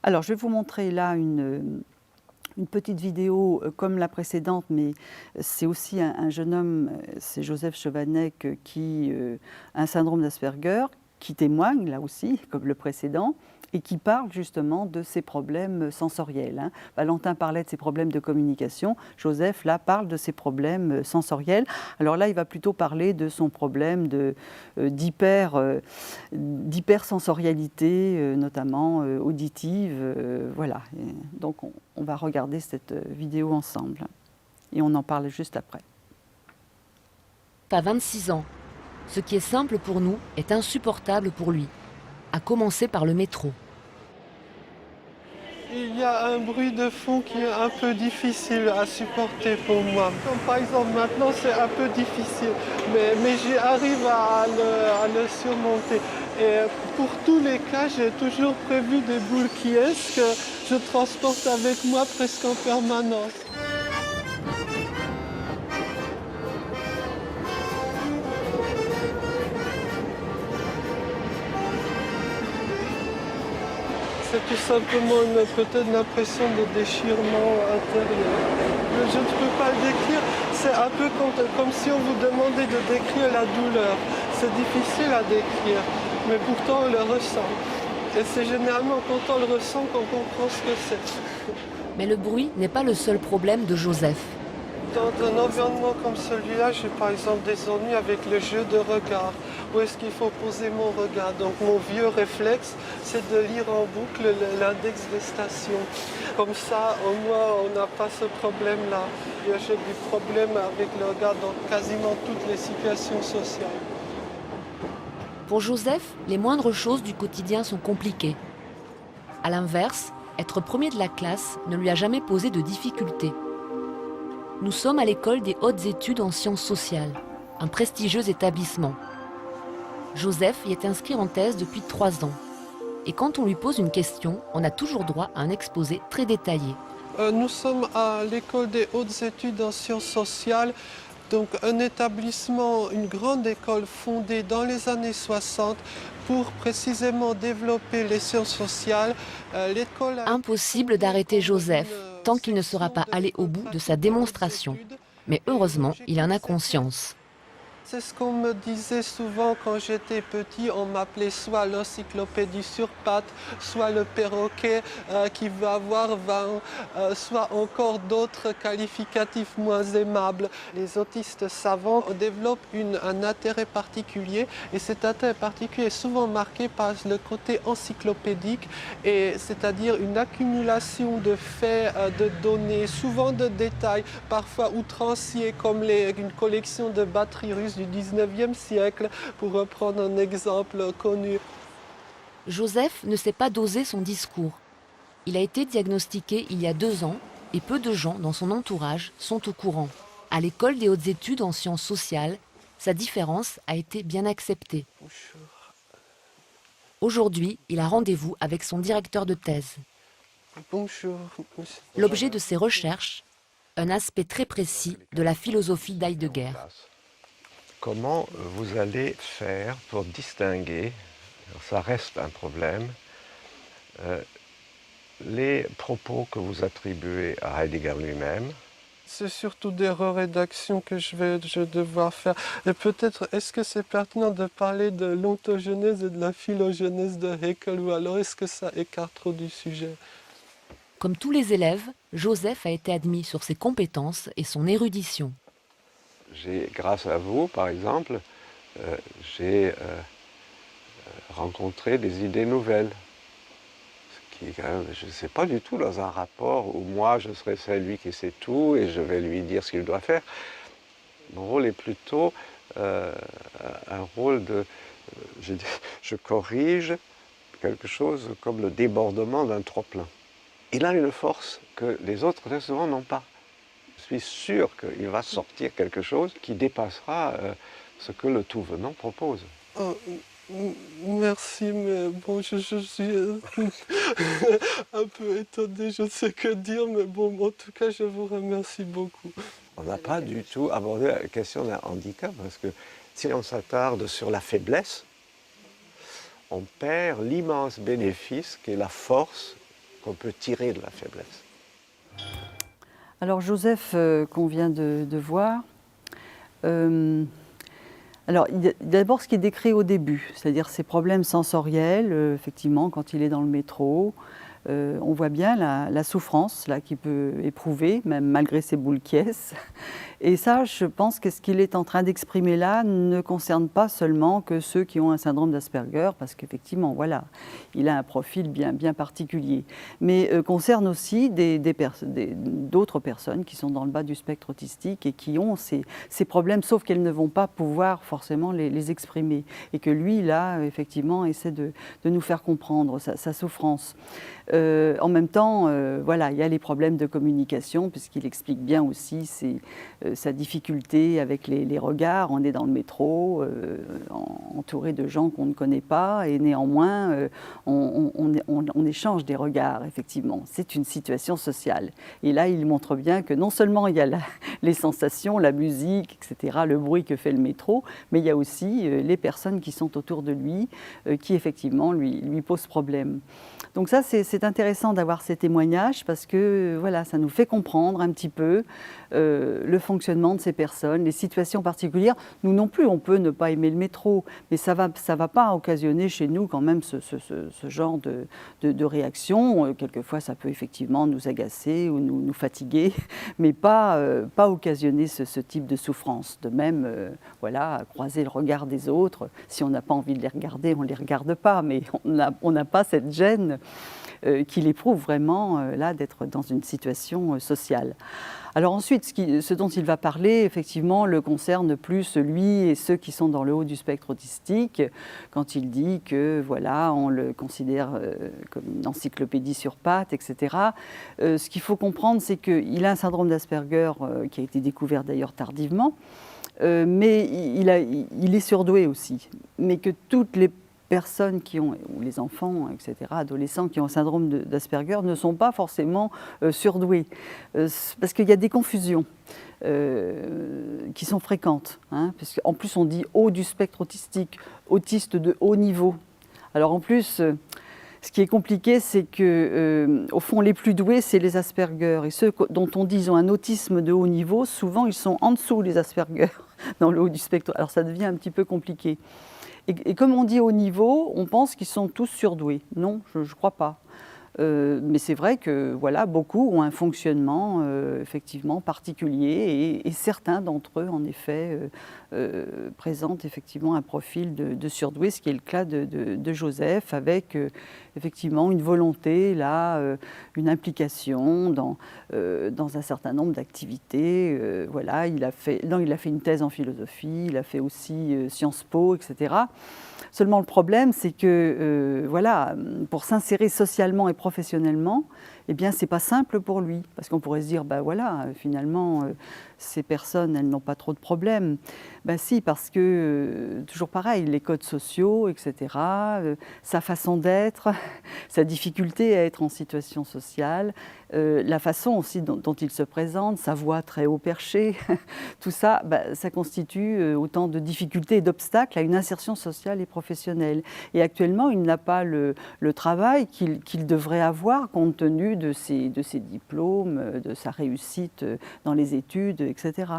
Alors, je vais vous montrer là une petite vidéo comme la précédente, mais c'est aussi un jeune homme, c'est Joseph Chovanec, qui a un syndrome d'Asperger, qui témoigne là aussi, comme le précédent, et qui parle justement de ses problèmes sensoriels, hein. Valentin parlait de ses problèmes de communication, Joseph là parle de ses problèmes sensoriels. Alors là, il va plutôt parler de son problème d'hypersensorialité, notamment auditive, voilà. Et donc on va regarder cette vidéo ensemble et on en parle juste après. À 26 ans. Ce qui est simple pour nous est insupportable pour lui, à commencer par le métro. Il y a un bruit de fond qui est un peu difficile à supporter pour moi. Comme par exemple maintenant c'est un peu difficile, mais j'y arrive à le surmonter. Et pour tous les cas, j'ai toujours prévu des boules qui est que je transporte avec moi presque en permanence. C'est tout simplement peut-être l'impression de déchirement intérieur. Je ne peux pas le décrire, c'est un peu comme si on vous demandait de décrire la douleur. C'est difficile à décrire, mais pourtant on le ressent. Et c'est généralement quand on le ressent qu'on comprend ce que c'est. Mais le bruit n'est pas le seul problème de Joseph. Dans un environnement comme celui-là, j'ai par exemple des ennuis avec le jeu de regard. Où est-ce qu'il faut poser mon regard? Donc mon vieux réflexe, c'est de lire en boucle l'index des stations. Comme ça, au moins, on n'a pas ce problème-là. J'ai des problèmes avec le regard dans quasiment toutes les situations sociales. Pour Joseph, les moindres choses du quotidien sont compliquées. À l'inverse, être premier de la classe ne lui a jamais posé de difficultés. Nous sommes à l'école des hautes études en sciences sociales, un prestigieux établissement. Joseph y est inscrit en thèse depuis 3 ans. Et quand on lui pose une question, on a toujours droit à un exposé très détaillé. Nous sommes à l'école des hautes études en sciences sociales, donc un établissement, une grande école fondée dans les années 60 pour précisément développer les sciences sociales. Impossible d'arrêter Joseph tant qu'il ne sera pas allé au bout de sa démonstration. Mais heureusement, il en a conscience. C'est ce qu'on me disait souvent quand j'étais petit. On m'appelait soit l'encyclopédie sur pattes, soit le perroquet qui va avoir 20 ans, soit encore d'autres qualificatifs moins aimables. Les autistes savants développent un intérêt particulier et cet intérêt particulier est souvent marqué par le côté encyclopédique, c'est-à-dire une accumulation de faits, de données, souvent de détails, parfois outranciers comme une collection de batteries russes du 19e siècle, pour reprendre un exemple connu. Joseph ne sait pas doser son discours. Il a été diagnostiqué il y a 2 ans et peu de gens dans son entourage sont au courant. À l'école des hautes études en sciences sociales, sa différence a été bien acceptée. Aujourd'hui, il a rendez-vous avec son directeur de thèse. Bonjour. L'objet de ses recherches, un aspect très précis de la philosophie d'Heidegger. Comment vous allez faire pour distinguer, ça reste un problème, les propos que vous attribuez à Heidegger lui-même? C'est surtout des rédactions que je vais devoir faire. Et peut-être, est-ce que c'est pertinent de parler de l'ontogenèse et de la philogenèse de Haeckel, ou alors est-ce que ça écarte trop du sujet? Comme tous les élèves, Joseph a été admis sur ses compétences et son érudition. Grâce à vous, par exemple, j'ai rencontré des idées nouvelles. Ce qui, je ne sais pas du tout dans un rapport où moi, je serais celui qui sait tout et je vais lui dire ce qu'il doit faire. Mon rôle est plutôt un rôle de... je corrige quelque chose comme le débordement d'un trop-plein. Il a une force que les autres, très souvent, n'ont pas. Je suis sûr qu'il va sortir quelque chose qui dépassera ce que le tout venant propose. Oh, merci, mais bon, je suis un peu étonné, je ne sais que dire, mais bon, en tout cas, je vous remercie beaucoup. On n'a pas du tout abordé la question d'un handicap, parce que si on s'attarde sur la faiblesse, on perd l'immense bénéfice qu'est la force qu'on peut tirer de la faiblesse. Alors Joseph, qu'on vient de voir, alors d'abord ce qui est décrit au début, c'est-à-dire ses problèmes sensoriels, effectivement quand il est dans le métro, on voit bien la souffrance là, qu'il peut éprouver, même malgré ses boules quiesces. Et ça, je pense que ce qu'il est en train d'exprimer là ne concerne pas seulement que ceux qui ont un syndrome d'Asperger, parce qu'effectivement, voilà, il a un profil bien particulier, mais concerne aussi d'autres personnes qui sont dans le bas du spectre autistique et qui ont ces problèmes, sauf qu'elles ne vont pas pouvoir forcément les exprimer. Et que lui, là, effectivement, essaie de nous faire comprendre sa souffrance. En même temps, voilà, il y a les problèmes de communication, puisqu'il explique bien aussi sa difficulté avec les regards. On est dans le métro, entouré de gens qu'on ne connaît pas, et néanmoins, on échange des regards, effectivement. C'est une situation sociale. Et là, il montre bien que non seulement il y a les sensations, la musique, etc., le bruit que fait le métro, mais il y a aussi les personnes qui sont autour de lui, qui effectivement lui posent problème. Donc ça, c'est intéressant d'avoir ces témoignages parce que voilà, ça nous fait comprendre un petit peu le fonctionnement de ces personnes, les situations particulières. Nous non plus, on peut ne pas aimer le métro, mais ça va pas occasionner chez nous quand même ce genre de réaction. Quelquefois, ça peut effectivement nous agacer ou nous fatiguer, mais pas occasionner ce type de souffrance. De même, voilà, croiser le regard des autres. Si on n'a pas envie de les regarder, on ne les regarde pas, mais on n'a pas cette gêne qu'il éprouve vraiment là d'être dans une situation sociale. Alors ensuite, ce dont il va parler, effectivement, le concerne plus lui et ceux qui sont dans le haut du spectre autistique, quand il dit que voilà, on le considère comme une encyclopédie sur pattes, etc. Ce qu'il faut comprendre, c'est qu'il a un syndrome d'Asperger qui a été découvert d'ailleurs tardivement, mais il est surdoué aussi, mais que toutes les personnes qui ont, ou les enfants, etc., adolescents qui ont un syndrome d'Asperger ne sont pas forcément surdoués. Parce qu'il y a des confusions qui sont fréquentes. Hein, parce qu'en plus, on dit haut du spectre autistique, autiste de haut niveau. Alors en plus, ce qui est compliqué, c'est que, au fond, les plus doués, c'est les Asperger. Et ceux dont on dit qu'ils ont un autisme de haut niveau, souvent, ils sont en dessous, les Asperger, dans le haut du spectre. Alors ça devient un petit peu compliqué. Et comme on dit haut niveau, on pense qu'ils sont tous surdoués. Non, je ne crois pas. Mais c'est vrai que voilà, beaucoup ont un fonctionnement effectivement particulier et certains d'entre eux, en effet, présentent effectivement un profil de surdoué, ce qui est le cas de Joseph, avec effectivement une volonté, là, une implication dans un certain nombre d'activités. Voilà, il a fait une thèse en philosophie, il a fait aussi Sciences Po, etc. Seulement le problème, c'est que voilà, pour s'insérer socialement et professionnellement, eh bien, c'est pas simple pour lui, parce qu'on pourrait se dire, ben voilà, finalement, ces personnes, elles n'ont pas trop de problèmes. Ben si, parce que, toujours pareil, les codes sociaux, etc., sa façon d'être, sa difficulté à être en situation sociale, la façon aussi dont il se présente, sa voix très haut perchée, tout ça, ben, ça constitue autant de difficultés et d'obstacles à une insertion sociale et professionnelle. Et actuellement, il n'a pas le travail qu'il devrait avoir compte tenu de ses diplômes, de sa réussite dans les études, etc.